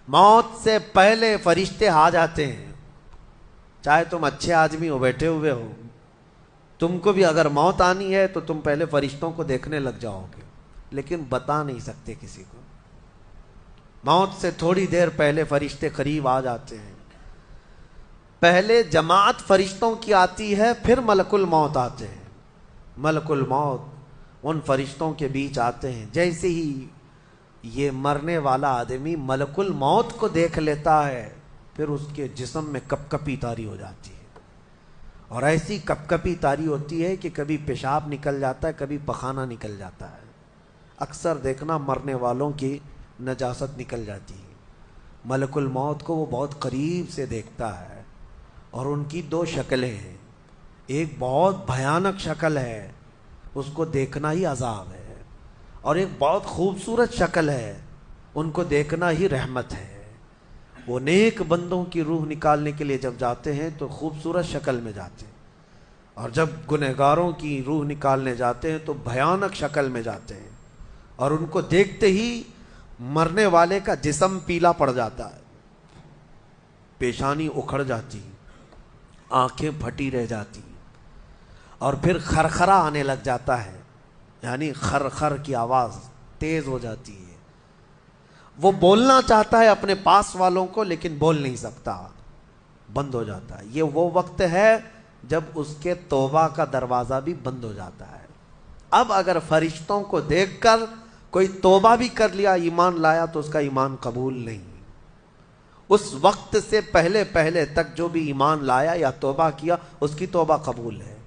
موت سے پہلے فرشتے آ جاتے ہیں. چاہے تم اچھے آدمی ہو, بیٹھے ہوئے ہو, تم کو بھی اگر موت آنی ہے تو تم پہلے فرشتوں کو دیکھنے لگ جاؤ گے, لیکن بتا نہیں سکتے کسی کو. موت سے تھوڑی دیر پہلے فرشتے قریب آ جاتے ہیں. پہلے جماعت فرشتوں کی آتی ہے, پھر ملک الموت آتے ہیں. ملک الموت ان فرشتوں کے بیچ آتے ہیں. جیسے ہی یہ مرنے والا آدمی ملک الموت کو دیکھ لیتا ہے, پھر اس کے جسم میں کپ کپی طاری ہو جاتی ہے. اور ایسی کپ کپی طاری ہوتی ہے کہ کبھی پیشاب نکل جاتا ہے, کبھی پخانہ نکل جاتا ہے. اکثر دیکھنا مرنے والوں کی نجاست نکل جاتی ہے. ملک الموت کو وہ بہت قریب سے دیکھتا ہے, اور ان کی دو شکلیں ہیں. ایک بہت بھیانک شکل ہے, اس کو دیکھنا ہی عذاب ہے, اور ایک بہت خوبصورت شکل ہے, ان کو دیکھنا ہی رحمت ہے. وہ نیک بندوں کی روح نکالنے کے لیے جب جاتے ہیں تو خوبصورت شکل میں جاتے ہیں, اور جب گنہگاروں کی روح نکالنے جاتے ہیں تو بھیانک شکل میں جاتے ہیں. اور ان کو دیکھتے ہی مرنے والے کا جسم پیلا پڑ جاتا ہے, پیشانی اکھڑ جاتی, آنکھیں پھٹی رہ جاتی, اور پھر خرخرا آنے لگ جاتا ہے, یعنی خرخر کی آواز تیز ہو جاتی ہے. وہ بولنا چاہتا ہے اپنے پاس والوں کو, لیکن بول نہیں سکتا, بند ہو جاتا ہے. یہ وہ وقت ہے جب اس کے توبہ کا دروازہ بھی بند ہو جاتا ہے. اب اگر فرشتوں کو دیکھ کر کوئی توبہ بھی کر لیا, ایمان لایا, تو اس کا ایمان قبول نہیں. اس وقت سے پہلے پہلے تک جو بھی ایمان لایا یا توبہ کیا, اس کی توبہ قبول ہے.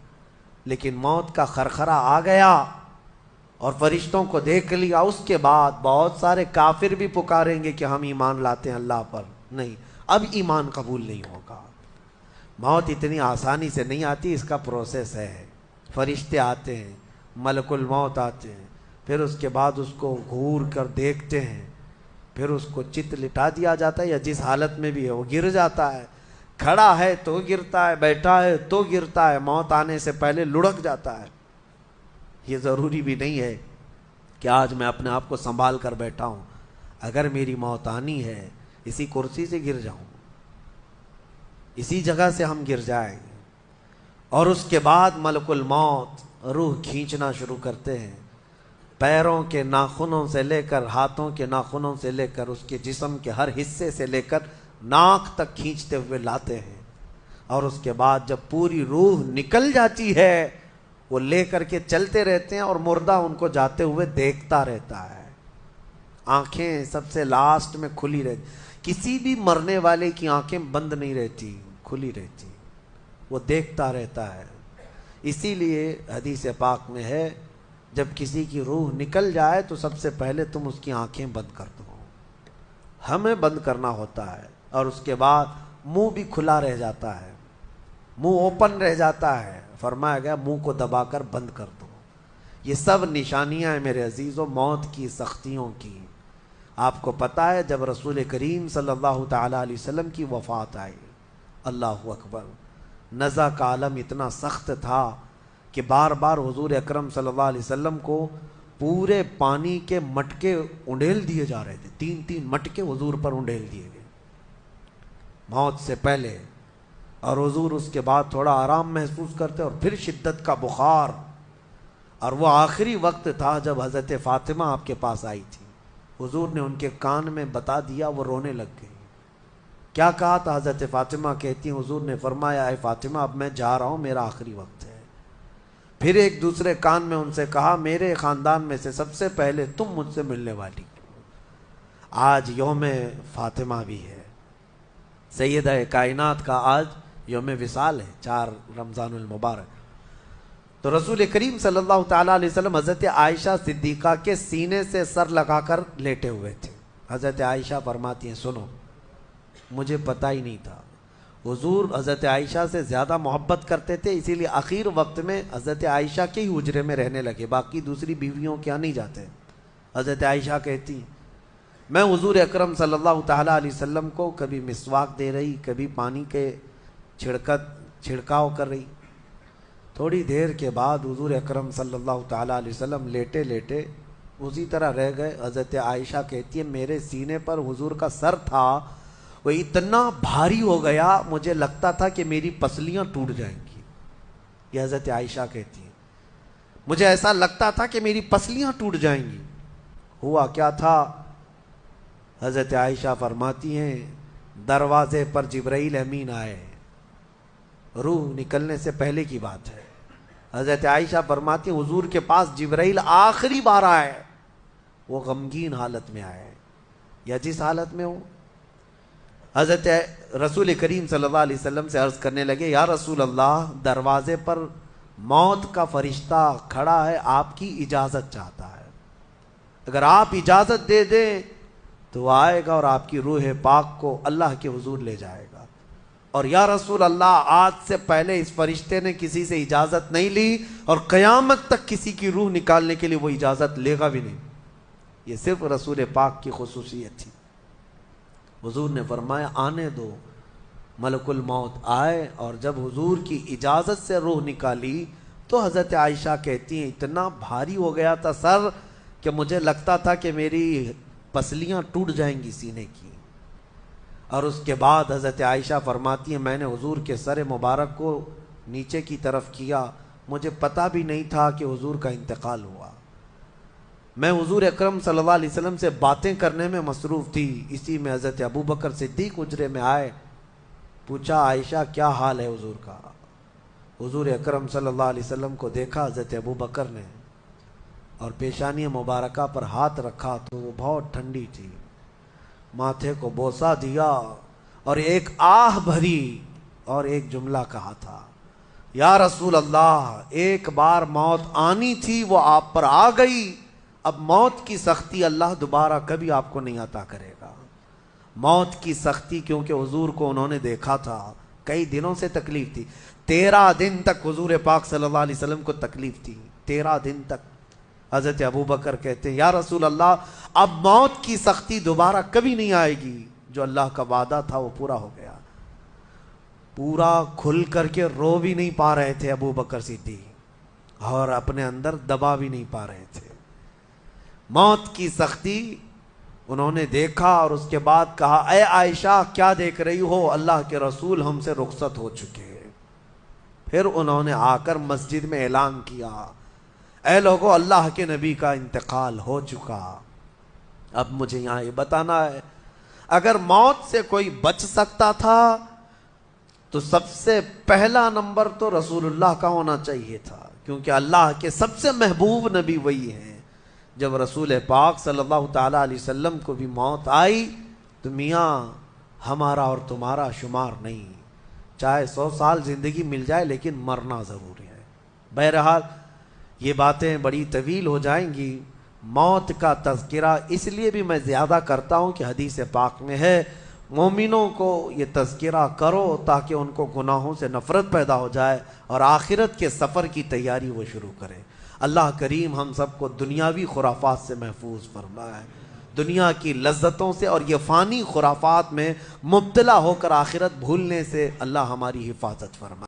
لیکن موت کا خرخرا آ گیا اور فرشتوں کو دیکھ لیا, اس کے بعد بہت سارے کافر بھی پکاریں گے کہ ہم ایمان لاتے ہیں اللہ پر. نہیں, اب ایمان قبول نہیں ہوگا. موت اتنی آسانی سے نہیں آتی, اس کا پروسیس ہے. فرشتے آتے ہیں, ملک الموت آتے ہیں, پھر اس کے بعد اس کو گھور کر دیکھتے ہیں, پھر اس کو چت لٹا دیا جاتا ہے, یا جس حالت میں بھی ہے وہ گر جاتا ہے. کھڑا ہے تو گرتا ہے, بیٹھا ہے تو گرتا ہے, موت آنے سے پہلے لڑک جاتا ہے. یہ ضروری بھی نہیں ہے کہ آج میں اپنے آپ کو سنبھال کر بیٹھا ہوں, اگر میری موت آنی ہے اسی کرسی سے گر جاؤں, اسی جگہ سے ہم گر جائیں. اور اس کے بعد ملک الموت روح کھینچنا شروع کرتے ہیں, پیروں کے ناخنوں سے لے کر, ہاتھوں کے ناخنوں سے لے کر, اس کے جسم کے ہر حصے سے لے کر ناک تک کھینچتے ہوئے لاتے ہیں. اور اس کے بعد جب پوری روح نکل جاتی ہے, وہ لے کر کے چلتے رہتے ہیں, اور مردہ ان کو جاتے ہوئے دیکھتا رہتا ہے. آنکھیں سب سے لاسٹ میں کھلی رہتی, کسی بھی مرنے والے کی آنکھیں بند نہیں رہتی, کھلی رہتی, وہ دیکھتا رہتا ہے. اسی لیے حدیث پاک میں ہے, جب کسی کی روح نکل جائے تو سب سے پہلے تم اس کی آنکھیں بند کر دو. ہمیں بند کرنا ہوتا ہے, اور اس کے بعد منہ بھی کھلا رہ جاتا ہے, منہ اوپن رہ جاتا ہے. فرمایا گیا منہ کو دبا کر بند کر دو. یہ سب نشانیاں ہیں میرے عزیزوں موت کی سختیوں کی. آپ کو پتا ہے جب رسول کریم صلی اللہ تعالی علیہ وسلم کی وفات آئی, اللہ اکبر, نزع کا عالم اتنا سخت تھا کہ بار بار حضور اکرم صلی اللہ علیہ وسلم کو پورے پانی کے مٹکے انڈیل دیے جا رہے تھے. 3 مٹکے حضور پر انڈیل دیے گئے موت سے پہلے, اور حضور اس کے بعد تھوڑا آرام محسوس کرتے, اور پھر شدت کا بخار. اور وہ آخری وقت تھا جب حضرت فاطمہ آپ کے پاس آئی تھی, حضور نے ان کے کان میں بتا دیا, وہ رونے لگ گئی. کیا کہا تھا حضرت فاطمہ کہتی ہیں, حضور نے فرمایا اے فاطمہ اب میں جا رہا ہوں, میرا آخری وقت ہے. پھر ایک دوسرے کان میں ان سے کہا میرے خاندان میں سے سب سے پہلے تم مجھ سے ملنے والی. آج یوم فاطمہ بھی ہے, سیدہ کائنات کا آج یوم وصال ہے, 4 رمضان المبارک. تو رسول کریم صلی اللہ تعالیٰ علیہ وسلم حضرت عائشہ صدیقہ کے سینے سے سر لگا کر لیٹے ہوئے تھے. حضرت عائشہ فرماتی ہیں سنو, مجھے پتہ ہی نہیں تھا. حضور حضرت عائشہ سے زیادہ محبت کرتے تھے, اسی لیے آخر وقت میں حضرت عائشہ کے ہی حجرے میں رہنے لگے, باقی دوسری بیویوں کے یہاں نہیں جاتے. حضرت عائشہ کہتی میں حضور اکرم صلی اللہ تعالیٰ علیہ وسلم کو کبھی مسواک دے رہی, کبھی پانی کے چھڑکاؤ کر رہی. تھوڑی دیر کے بعد حضور اکرم صلی اللہ تعالیٰ علیہ وسلم لیٹے لیٹے اسی طرح رہ گئے۔ حضرت عائشہ کہتی ہے میرے سینے پر حضور کا سر تھا، وہ اتنا بھاری ہو گیا مجھے لگتا تھا کہ میری پسلیاں ٹوٹ جائیں گی۔ یہ حضرت عائشہ کہتی ہیں مجھے ایسا لگتا تھا کہ میری پسلیاں ٹوٹ جائیں گی۔ ہوا کیا تھا؟ حضرت عائشہ فرماتی ہیں دروازے پر جبرائیل امین آئے، روح نکلنے سے پہلے کی بات ہے۔ حضرت عائشہ فرماتی ہیں حضور کے پاس جبرائیل آخری بار آئے، وہ غمگین حالت میں آئے یا جس حالت میں ہو۔ حضرت رسول کریم صلی اللہ علیہ وسلم سے عرض کرنے لگے یا رسول اللہ، دروازے پر موت کا فرشتہ کھڑا ہے، آپ کی اجازت چاہتا ہے، اگر آپ اجازت دے دیں تو وہ آئے گا اور آپ کی روح پاک کو اللہ کے حضور لے جائے گا۔ اور یا رسول اللہ، آج سے پہلے اس فرشتے نے کسی سے اجازت نہیں لی اور قیامت تک کسی کی روح نکالنے کے لیے وہ اجازت لے گا بھی نہیں۔ یہ صرف رسول پاک کی خصوصیت تھی۔ حضور نے فرمایا آنے دو۔ ملک الموت آئے اور جب حضور کی اجازت سے روح نکالی تو حضرت عائشہ کہتی ہیں اتنا بھاری ہو گیا تھا سر کہ مجھے لگتا تھا کہ میری پسلیاں ٹوٹ جائیں گی سینے کی۔ اور اس کے بعد حضرت عائشہ فرماتی ہیں میں نے حضور کے سر مبارک کو نیچے کی طرف کیا، مجھے پتہ بھی نہیں تھا کہ حضور کا انتقال ہوا۔ میں حضور اکرم صلی اللہ علیہ وسلم سے باتیں کرنے میں مصروف تھی، اسی میں حضرت ابو بکر صدیق حجرے میں آئے، پوچھا عائشہ کیا حال ہے حضور کا؟ حضور اکرم صلی اللہ علیہ وسلم کو دیکھا حضرت ابو بکر نے اور پیشانی مبارکہ پر ہاتھ رکھا تو وہ بہت ٹھنڈی تھی، ماتھے کو بوسہ دیا اور ایک آہ بھری اور ایک جملہ کہا تھا یا رسول اللہ، ایک بار موت آنی تھی وہ آپ پر آ گئی، اب موت کی سختی اللہ دوبارہ کبھی آپ کو نہیں عطا کرے گا۔ موت کی سختی کیونکہ حضور کو انہوں نے دیکھا تھا، کئی دنوں سے تکلیف تھی، 13 دن تک حضور پاک صلی اللہ علیہ وسلم کو تکلیف تھی، 13 دن تک۔ حضرت ابو بکر کہتے ہیں یا رسول اللہ، اب موت کی سختی دوبارہ کبھی نہیں آئے گی، جو اللہ کا وعدہ تھا وہ پورا ہو گیا۔ پورا کھل کر کے رو بھی نہیں پا رہے تھے ابو بکر صدیق اور اپنے اندر دبا بھی نہیں پا رہے تھے۔ موت کی سختی انہوں نے دیکھا اور اس کے بعد کہا اے عائشہ کیا دیکھ رہی ہو، اللہ کے رسول ہم سے رخصت ہو چکے۔ پھر انہوں نے آ کر مسجد میں اعلان کیا اے لوگو، اللہ کے نبی کا انتقال ہو چکا۔ اب مجھے یہاں یہ بتانا ہے اگر موت سے کوئی بچ سکتا تھا تو سب سے پہلا نمبر تو رسول اللہ کا ہونا چاہیے تھا، کیونکہ اللہ کے سب سے محبوب نبی وہی ہیں۔ جب رسول پاک صلی اللہ تعالی علیہ وسلم کو بھی موت آئی تو میاں ہمارا اور تمہارا شمار نہیں، چاہے 100 سال زندگی مل جائے لیکن مرنا ضروری ہے۔ بہرحال یہ باتیں بڑی طویل ہو جائیں گی۔ موت کا تذکرہ اس لیے بھی میں زیادہ کرتا ہوں کہ حدیث پاک میں ہے مومنوں کو یہ تذکرہ کرو تاکہ ان کو گناہوں سے نفرت پیدا ہو جائے اور آخرت کے سفر کی تیاری وہ شروع کریں۔ اللہ کریم ہم سب کو دنیاوی خرافات سے محفوظ فرمائے، دنیا کی لذتوں سے اور یہ فانی خرافات میں مبتلا ہو کر آخرت بھولنے سے اللہ ہماری حفاظت فرمائے۔